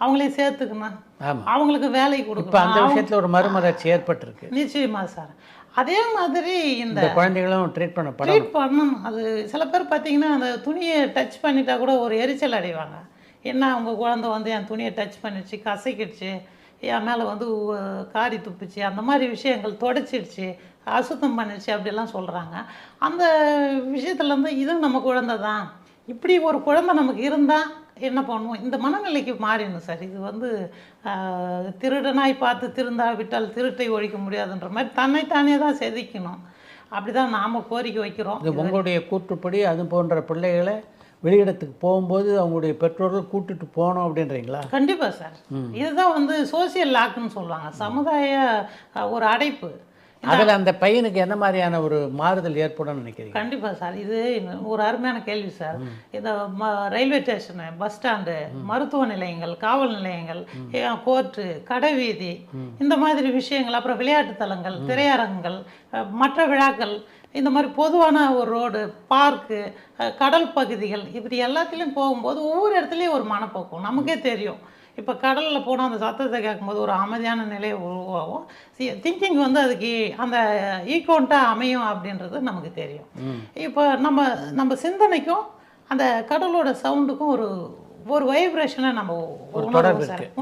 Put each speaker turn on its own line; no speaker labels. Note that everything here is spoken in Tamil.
அவங்களையும் சேர்த்துக்கணும்,
ஆமாம்.
அவங்களுக்கு வேலை
இப்போ
கொடுக்கணும்.
அந்த விஷயத்தில் ஒரு மறுமலர்ச்சி ஏற்பட்டிருக்கு.
நிச்சயமா சார். அதே மாதிரி இந்த
இந்த குழந்தைகளும் ட்ரீட் பண்ணப்படணும்.
ட்ரீட் பண்ணணும். அது சில பேர் பார்த்தீங்கன்னா, அந்த துணியை டச் பண்ணிட்டா கூட ஒரு எரிச்சல் அடைவாங்க. என்ன அவங்க குழந்தை வந்து என் துணியை டச் பண்ணிடுச்சு, கசக்கிடுச்சு, என் மேலே வந்து காரி துப்புச்சு, அந்த மாதிரி விஷயங்கள் தொடச்சிடுச்சு, அசுத்தம் பண்ணிடுச்சு அப்படிலாம் சொல்கிறாங்க. அந்த விஷயத்துலேருந்து இதுவும் நம்ம குழந்தை தான், இப்படி ஒரு குழந்தை நமக்கு இருந்தால் என்ன பண்ணுவோம், இந்த மனநிலைக்கு மாறிடணும் சார். இது வந்து திருடனாய் பார்த்து திருந்தா விட்டால் திருட்டை ஒழிக்க முடியாதுன்ற மாதிரி தன்னைத்தானே தான் செதுக்கணும். அப்படி தான் நாம் கோரிக்கை வைக்கிறோம்.
இது உங்களுடைய கூற்றுப்படி அது போன்ற பிள்ளைகளை வெளியிடத்துக்கு போகும்போது அவங்களுடைய பெற்றோர்கள் கூட்டிட்டு போகணும் அப்படின்றீங்களா?
கண்டிப்பாக சார். இதுதான் வந்து சோசியல் லாக்குன்னு சொல்லுவாங்க, சமுதாய ஒரு அடைப்பு.
அதில் அந்த பையனுக்கு என்ன மாதிரியான ஒரு மாறுதல் ஏற்படும்னு நினைக்கிறீங்க?
கண்டிப்பாக சார். இது ஒரு அருமையான கேள்வி சார். இந்த ரயில்வே ஸ்டேஷனு, பஸ் ஸ்டாண்டு, மருத்துவ நிலையங்கள், காவல் நிலையங்கள், கோர்ட்டு, கடைவீதி, இந்த மாதிரி விஷயங்கள், அப்புறம் விளையாட்டு தலங்கள், திரையரங்குகள், மற்ற விழாக்கள், இந்த மாதிரி பொதுவான ஒரு ரோடு, பார்க்கு, கடல் பகுதிகள், இப்படி எல்லாத்துலேயும் போகும்போது ஒவ்வொரு இடத்துலையும் ஒரு மனப்போக்கம் நமக்கே தெரியும். இப்போ கடலில் போனால் அந்த சத்தத்தை கேட்கும்போது ஒரு அமைதியான நிலையை உருவாகும். திங்கிங் வந்து அதுக்கு அந்த ஈக்குவண்ட்டாக அமையும் அப்படின்றது நமக்கு தெரியும். இப்போ நம்ம சிந்தனைக்கும் அந்த கடலோட சவுண்டுக்கும் ஒரு வைப்ரேஷனை நம்ம
ஒரு தொடர்பு
சார்.
இருக்கு.